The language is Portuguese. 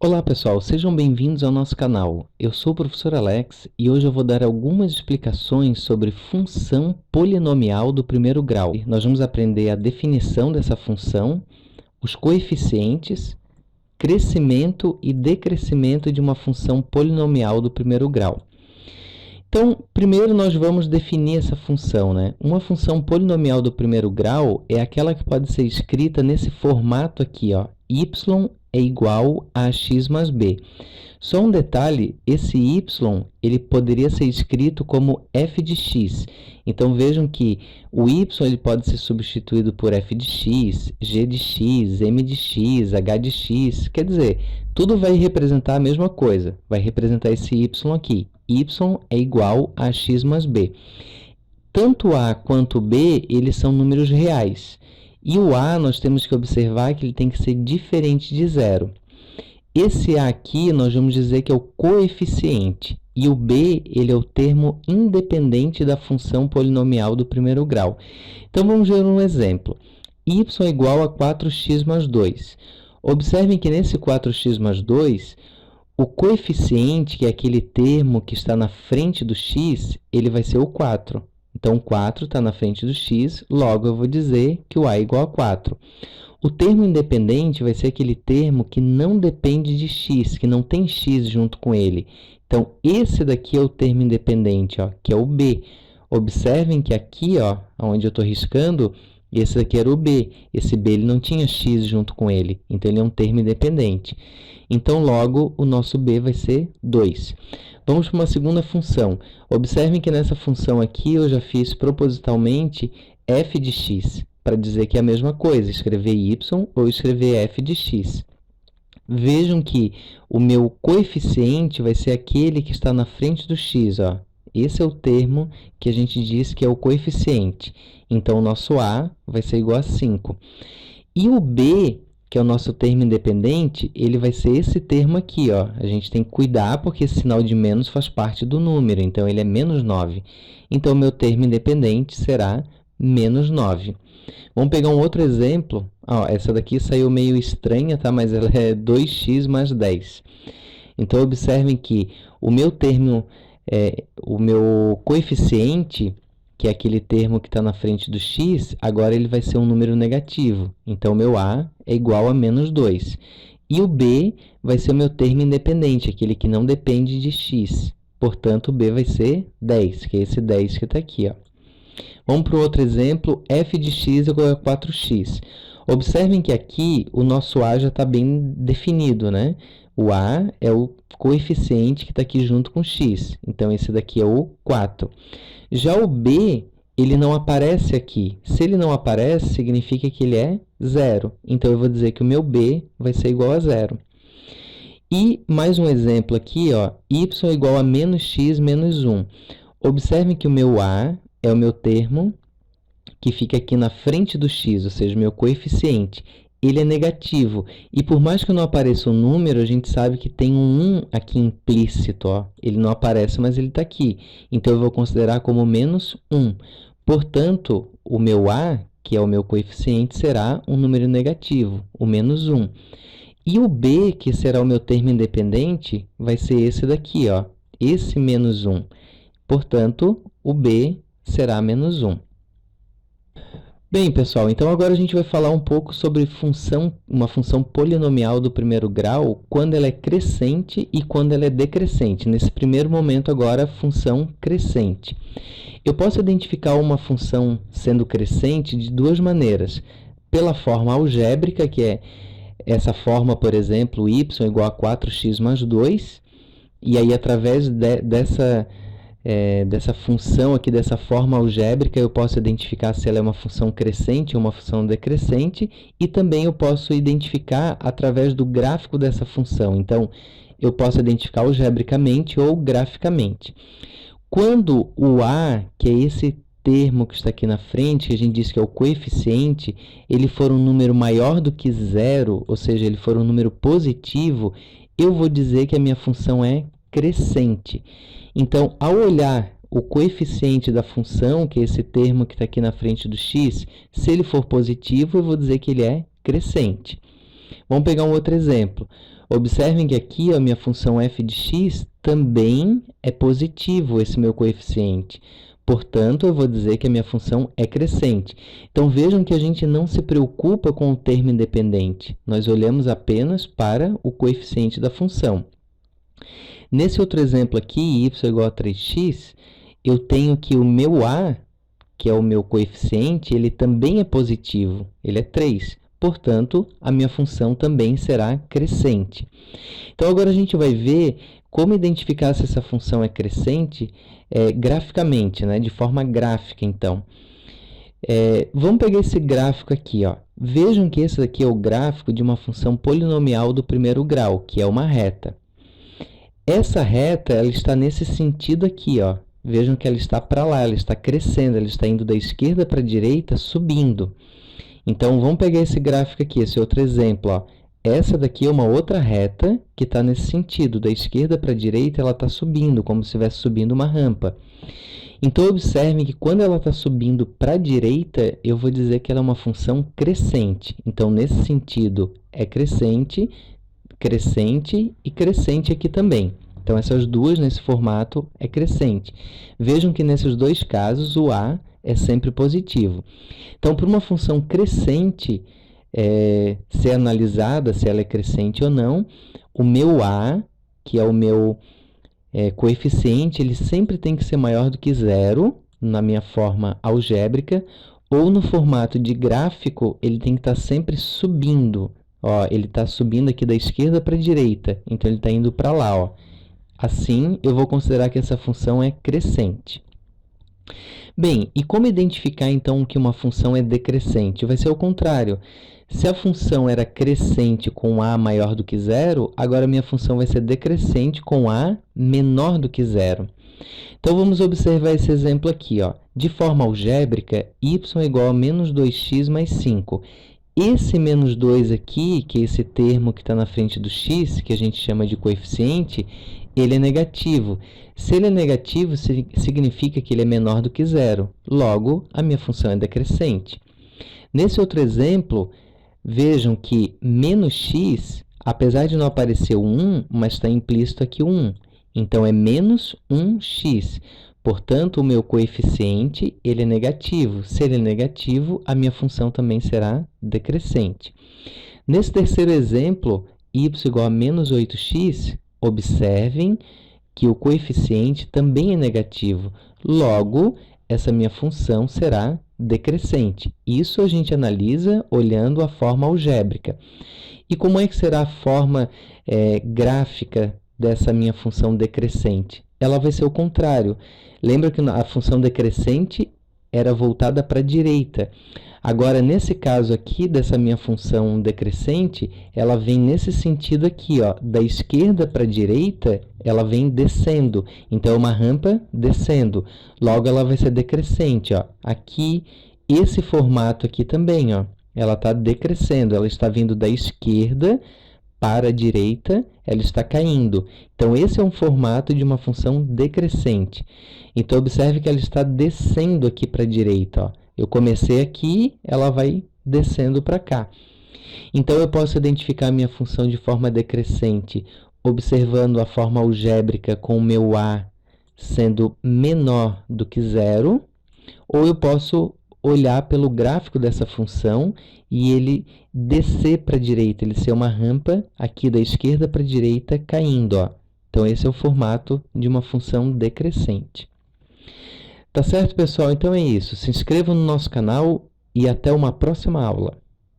Olá pessoal, sejam bem-vindos ao nosso canal. Eu sou o professor Alex e hoje eu vou dar algumas explicações sobre função polinomial do primeiro grau. Nós vamos aprender a definição dessa função, os coeficientes, crescimento e decrescimento de uma função polinomial do primeiro grau. Então, primeiro nós vamos definir essa função, né? Uma função polinomial do primeiro grau é aquela que pode ser escrita nesse formato aqui, ó, y é igual a x mais b. Só um detalhe, esse y ele poderia ser escrito como f de x. Então, vejam que o y ele pode ser substituído por f de x, g de x, m de x, h de x. Quer dizer, tudo vai representar a mesma coisa. Vai representar esse y aqui. Y é igual a x mais b. Tanto a quanto b, eles são números reais. E o a, nós temos que observar que ele tem que ser diferente de zero. Esse a aqui, nós vamos dizer que é o coeficiente. E o b, ele é o termo independente da função polinomial do primeiro grau. Então, vamos ver um exemplo. Y é igual a 4x mais 2. Observem que nesse 4x mais 2, o coeficiente, que é aquele termo que está na frente do x, ele vai ser o 4. Então, 4 está na frente do x, logo eu vou dizer que o a é igual a 4. O termo independente vai ser aquele termo que não depende de x, que não tem x junto com ele. Então, esse daqui é o termo independente, ó, que é o b. Observem que aqui, ó, onde eu estou riscando, esse daqui era o b. Esse b ele não tinha x junto com ele, então ele é um termo independente. Então, logo, o nosso b vai ser 2. Vamos para uma segunda função. Observem que nessa função aqui eu já fiz propositalmente f de x, para dizer que é a mesma coisa, escrever y ou escrever f de x. Vejam que o meu coeficiente vai ser aquele que está na frente do x, ó. Esse é o termo que a gente diz que é o coeficiente. Então, o nosso a vai ser igual a 5. E o b, que é o nosso termo independente, ele vai ser esse termo aqui, ó. A gente tem que cuidar porque esse sinal de menos faz parte do número, então ele é menos 9. Então, o meu termo independente será menos 9. Vamos pegar um outro exemplo. Ó, essa daqui saiu meio estranha, tá? Mas ela é 2x mais 10. Então, observem que o meu termo, o meu coeficiente, que é aquele termo que está na frente do x, agora ele vai ser um número negativo. Então, o meu a é igual a menos 2. E o b vai ser o meu termo independente, aquele que não depende de x. Portanto, o b vai ser 10, que é esse 10 que está aqui, ó. Vamos para o outro exemplo, f de x igual a 4x. Observem que aqui o nosso a já está bem definido, né? O a é o coeficiente que está aqui junto com x. Então, esse daqui é o 4. Já o b, ele não aparece aqui. Se ele não aparece, significa que ele é 0. Então, eu vou dizer que o meu b vai ser igual a 0. E mais um exemplo aqui, ó, y é igual a menos x menos 1. Observem que o meu a é o meu termo que fica aqui na frente do x, ou seja, o meu coeficiente. Ele é negativo. E por mais que não apareça um número, a gente sabe que tem um 1 aqui implícito. Ó. Ele não aparece, mas ele está aqui. Então, eu vou considerar como menos 1. Portanto, o meu a, que é o meu coeficiente, será um número negativo, o menos 1. E o b, que será o meu termo independente, vai ser esse daqui, ó, esse menos 1. Portanto, o b será menos 1. Bem, pessoal, então agora a gente vai falar um pouco sobre uma função polinomial do primeiro grau, quando ela é crescente e quando ela é decrescente. Nesse primeiro momento, agora, função crescente. Eu posso identificar uma função sendo crescente de duas maneiras. Pela forma algébrica, que é essa forma, por exemplo, y igual a 4x mais 2, e aí, através dessa função aqui, dessa forma algébrica, eu posso identificar se ela é uma função crescente ou uma função decrescente, e também eu posso identificar através do gráfico dessa função. Então, eu posso identificar algebricamente ou graficamente. Quando o a, que é esse termo que está aqui na frente, que a gente diz que é o coeficiente, ele for um número maior do que zero, ou seja, ele for um número positivo, eu vou dizer que a minha função é crescente. Então, ao olhar o coeficiente da função, que é esse termo que está aqui na frente do x, se ele for positivo, eu vou dizer que ele é crescente. Vamos pegar um outro exemplo. Observem que aqui a minha função f de x também é positivo, esse meu coeficiente. Portanto, eu vou dizer que a minha função é crescente. Então, vejam que a gente não se preocupa com o termo independente. Nós olhamos apenas para o coeficiente da função. Nesse outro exemplo aqui, y igual a 3x, eu tenho que o meu a, que é o meu coeficiente, ele também é positivo, ele é 3. Portanto, a minha função também será crescente. Então, agora a gente vai ver como identificar se essa função é crescente graficamente, né? De forma gráfica, então. Vamos pegar esse gráfico aqui, ó. Vejam que esse aqui é o gráfico de uma função polinomial do primeiro grau, que é uma reta. Essa reta ela está nesse sentido aqui, ó. Vejam que ela está para lá, ela está crescendo, ela está indo da esquerda para a direita, subindo. Então, vamos pegar esse gráfico aqui, esse outro exemplo, ó. Essa daqui é uma outra reta que está nesse sentido, da esquerda para a direita, ela está subindo, como se estivesse subindo uma rampa. Então, observem que quando ela está subindo para a direita, eu vou dizer que ela é uma função crescente. Então, nesse sentido, é crescente, crescente e crescente aqui também. Então, essas duas, nesse formato, é crescente. Vejam que, nesses dois casos, o a é sempre positivo. Então, para uma função crescente ser analisada, se ela é crescente ou não, o meu a, que é o meu coeficiente, ele sempre tem que ser maior do que zero, na minha forma algébrica, ou no formato de gráfico, ele tem que estar sempre subindo. Ó, ele está subindo aqui da esquerda para a direita, então ele está indo para lá. Ó. Assim, eu vou considerar que essa função é crescente. Bem, e como identificar, então, que uma função é decrescente? Vai ser o contrário. Se a função era crescente com a maior do que zero, agora a minha função vai ser decrescente com a menor do que zero. Então, vamos observar esse exemplo aqui. Ó. De forma algébrica, y é igual a menos 2x mais 5. Esse menos 2 aqui, que é esse termo que está na frente do x, que a gente chama de coeficiente, ele é negativo. Se ele é negativo, significa que ele é menor do que zero. Logo, a minha função é decrescente. Nesse outro exemplo, vejam que menos x, apesar de não aparecer o 1, mas está implícito aqui o 1. Então, é menos 1x. Portanto, o meu coeficiente ele é negativo. Se ele é negativo, a minha função também será decrescente. Nesse terceiro exemplo, y igual a menos 8x, observem que o coeficiente também é negativo. Logo, essa minha função será decrescente. Isso a gente analisa olhando a forma algébrica. E como é que será a forma gráfica dessa minha função decrescente? Ela vai ser o contrário. Lembra que a função decrescente era voltada para a direita. Agora, nesse caso aqui, dessa minha função decrescente, ela vem nesse sentido aqui, ó, da esquerda para a direita, ela vem descendo. Então, é uma rampa descendo. Logo, ela vai ser decrescente. Ó. Aqui, esse formato aqui também, ó, ela está decrescendo. Ela está vindo da esquerda para a direita, ela está caindo. Então, esse é um formato de uma função decrescente. Então, observe que ela está descendo aqui para a direita. Ó. Eu comecei aqui, ela vai descendo para cá. Então, eu posso identificar a minha função de forma decrescente, observando a forma algébrica com o meu a sendo menor do que zero, ou eu posso olhar pelo gráfico dessa função e ele descer para a direita, ele ser uma rampa aqui da esquerda para a direita caindo. Ó. Então, esse é o formato de uma função decrescente. Tá certo, pessoal? Então é isso. Se inscrevam no nosso canal e até uma próxima aula.